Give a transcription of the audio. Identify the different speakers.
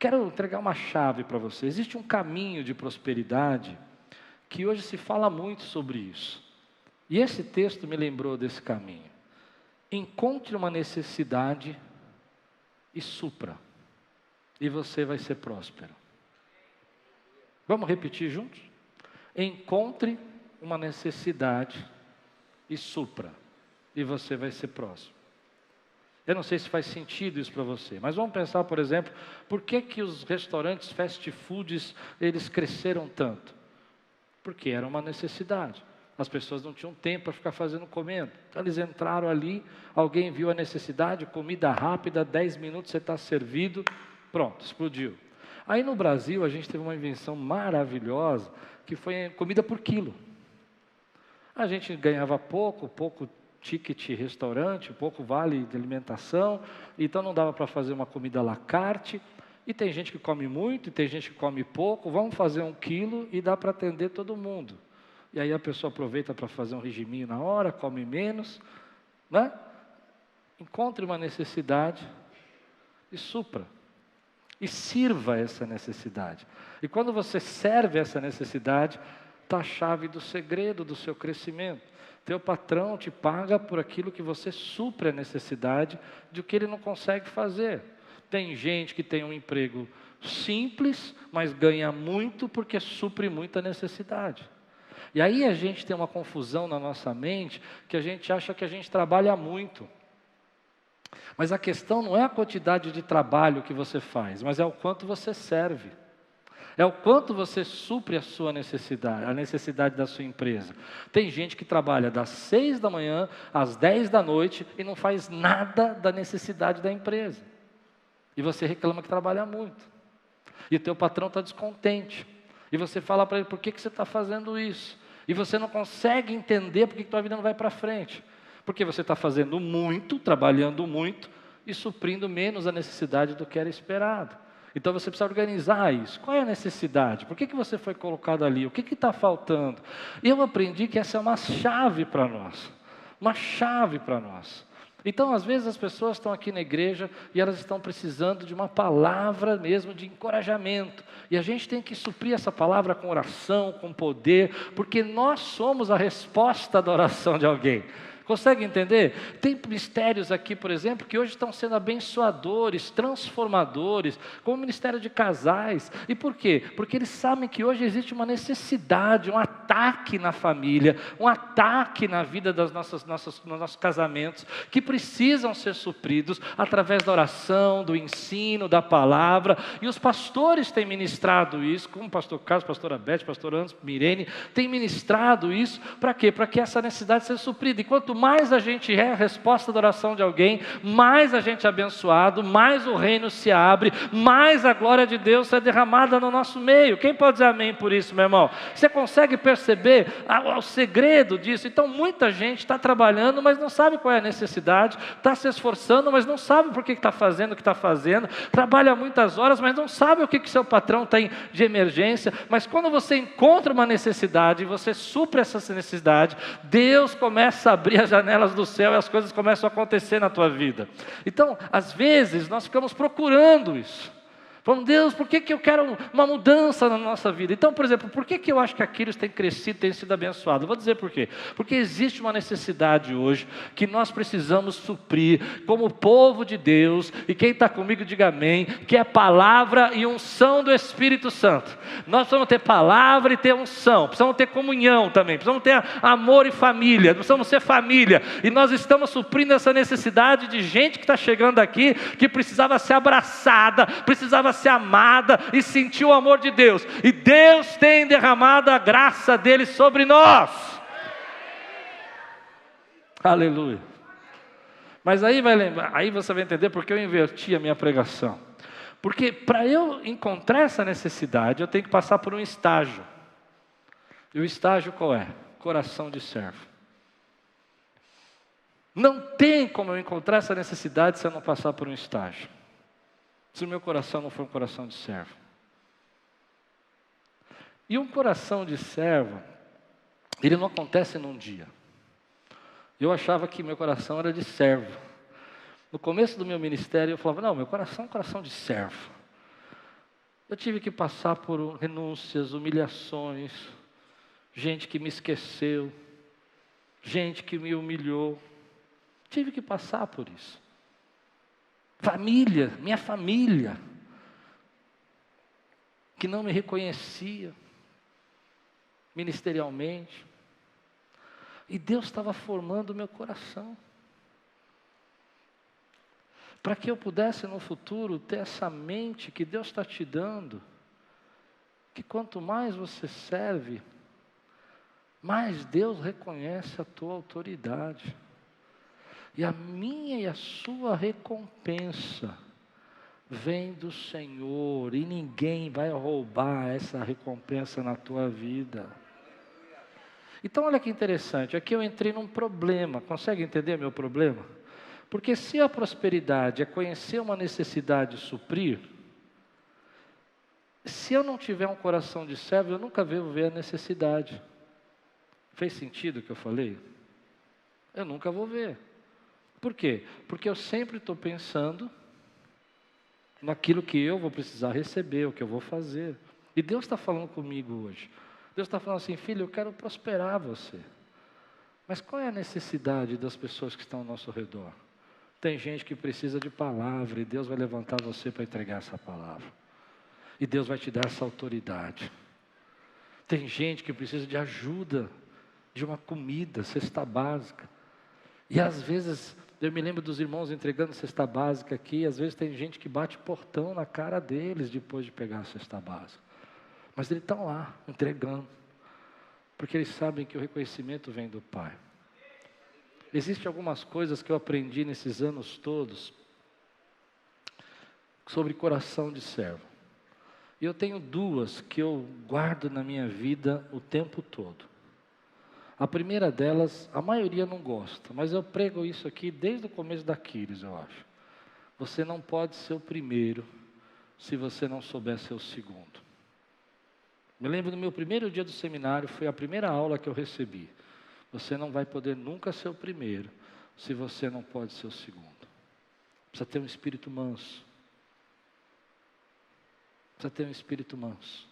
Speaker 1: quero entregar uma chave para você. Existe um caminho de prosperidade que hoje se fala muito sobre isso. E esse texto me lembrou desse caminho. Encontre uma necessidade e supra, e você vai ser próspero. Vamos repetir juntos? Encontre uma necessidade e supra, e você vai ser próspero. Eu não sei se faz sentido isso para você, mas vamos pensar, por exemplo, por que os restaurantes fast foods, eles cresceram tanto? Porque era uma necessidade. As pessoas não tinham tempo para ficar comendo. Então eles entraram ali, alguém viu a necessidade, comida rápida, 10 minutos você está servido, pronto, explodiu. Aí no Brasil a gente teve uma invenção maravilhosa, que foi comida por quilo. A gente ganhava pouco ticket restaurante, pouco vale de alimentação, então não dava para fazer uma comida à la carte, e tem gente que come muito, e tem gente que come pouco, vamos fazer 1 quilo e dá para atender todo mundo. E aí a pessoa aproveita para fazer um regiminho na hora, come menos, né? Encontre uma necessidade e supra. E sirva essa necessidade. E quando você serve essa necessidade, está a chave do segredo do seu crescimento. Teu patrão te paga por aquilo que você supre a necessidade de o que ele não consegue fazer. Tem gente que tem um emprego simples, mas ganha muito porque supre muita necessidade. E aí a gente tem uma confusão na nossa mente, que a gente acha que a gente trabalha muito. Mas a questão não é a quantidade de trabalho que você faz, mas é o quanto você serve. É o quanto você supre a sua necessidade, a necessidade da sua empresa. Tem gente que trabalha das 6 da manhã às 10 da noite e não faz nada da necessidade da empresa. E você reclama que trabalha muito. E o teu patrão está descontente. E você fala para ele, por que você está fazendo isso? E você não consegue entender por que tua vida não vai para frente. Porque você está fazendo muito, trabalhando muito e suprindo menos a necessidade do que era esperado. Então você precisa organizar isso. Qual é a necessidade? Por que você foi colocado ali? O que está faltando? E eu aprendi que essa é uma chave para nós. Uma chave para nós. Então, às vezes, as pessoas estão aqui na igreja e elas estão precisando de uma palavra mesmo de encorajamento. E a gente tem que suprir essa palavra com oração, com poder, porque nós somos a resposta da oração de alguém. Consegue entender? Tem ministérios aqui, por exemplo, que hoje estão sendo abençoadores, transformadores, como o ministério de casais. E por quê? Porque eles sabem que hoje existe uma necessidade, um ataque na família, um ataque na vida dos nossos casamentos, que precisam ser supridos através da oração, do ensino, da palavra. E os pastores têm ministrado isso, como o pastor Carlos, pastora Beth, pastor Anderson, Mirene, têm ministrado isso. Para quê? Para que essa necessidade seja suprida. E quanto mais a gente é a resposta da oração de alguém, mais a gente é abençoado, mais o reino se abre, mais a glória de Deus é derramada no nosso meio. Quem pode dizer amém por isso, meu irmão? Você consegue perceber o segredo disso? Então muita gente está trabalhando, mas não sabe qual é a necessidade, está se esforçando, mas não sabe por que está fazendo o que está fazendo, trabalha muitas horas, mas não sabe o que seu patrão tem de emergência. Mas quando você encontra uma necessidade, você supre essa necessidade, Deus começa a abrir as janelas do céu e as coisas começam a acontecer na tua vida. Então, às vezes, nós ficamos procurando isso. Falando, Deus, por que eu quero uma mudança na nossa vida? Então, por exemplo, por que eu acho que Aquiles tem crescido, tem sido abençoado? Eu vou dizer por quê. Porque existe uma necessidade hoje que nós precisamos suprir como povo de Deus, e quem está comigo diga amém, que é palavra e unção do Espírito Santo. Nós precisamos ter palavra e ter unção, precisamos ter comunhão também, precisamos ter amor e família, precisamos ser família, e nós estamos suprindo essa necessidade de gente que está chegando aqui, que precisava ser abraçada, precisava ser amada e sentir o amor de Deus, e Deus tem derramado a graça dele sobre nós. Aleluia. Mas aí vai lembrar, aí você vai entender porque eu inverti a minha pregação. Porque para eu encontrar essa necessidade, eu tenho que passar por um estágio. E o estágio qual é? Coração de servo. Não tem como eu encontrar essa necessidade se eu não passar por um estágio. Se o meu coração não for um coração de servo. E um coração de servo, ele não acontece num dia. Eu achava que meu coração era de servo. No começo do meu ministério eu falava, não, meu coração é um coração de servo. Eu tive que passar por renúncias, humilhações, gente que me esqueceu, gente que me humilhou. Tive que passar por isso. Família, minha família, que não me reconhecia ministerialmente. E Deus estava formando o meu coração, para que eu pudesse no futuro ter essa mente que Deus está te dando, que quanto mais você serve, mais Deus reconhece a tua autoridade. E a minha e a sua recompensa vem do Senhor, e ninguém vai roubar essa recompensa na tua vida. Então olha que interessante, aqui eu entrei num problema, consegue entender meu problema? Porque se a prosperidade é conhecer uma necessidade e suprir, se eu não tiver um coração de servo, eu nunca vou ver a necessidade. Fez sentido o que eu falei? Eu nunca vou ver. Por quê? Porque eu sempre estou pensando naquilo que eu vou precisar receber, o que eu vou fazer. E Deus está falando comigo hoje. Deus está falando assim, filho, eu quero prosperar você. Mas qual é a necessidade das pessoas que estão ao nosso redor? Tem gente que precisa de palavra, e Deus vai levantar você para entregar essa palavra. E Deus vai te dar essa autoridade. Tem gente que precisa de ajuda, de uma comida, cesta básica. E às vezes, eu me lembro dos irmãos entregando cesta básica aqui, às vezes tem gente que bate portão na cara deles depois de pegar a cesta básica. Mas eles estão lá, entregando, porque eles sabem que o reconhecimento vem do Pai. Existem algumas coisas que eu aprendi nesses anos todos, sobre coração de servo. E eu tenho duas que eu guardo na minha vida o tempo todo. A primeira delas, a maioria não gosta, mas eu prego isso aqui desde o começo da Quiris, eu acho. Você não pode ser o primeiro se você não souber ser o segundo. Me lembro do meu primeiro dia do seminário, foi a primeira aula que eu recebi. Você não vai poder nunca ser o primeiro se você não pode ser o segundo. Precisa ter um espírito manso. Precisa ter um espírito manso.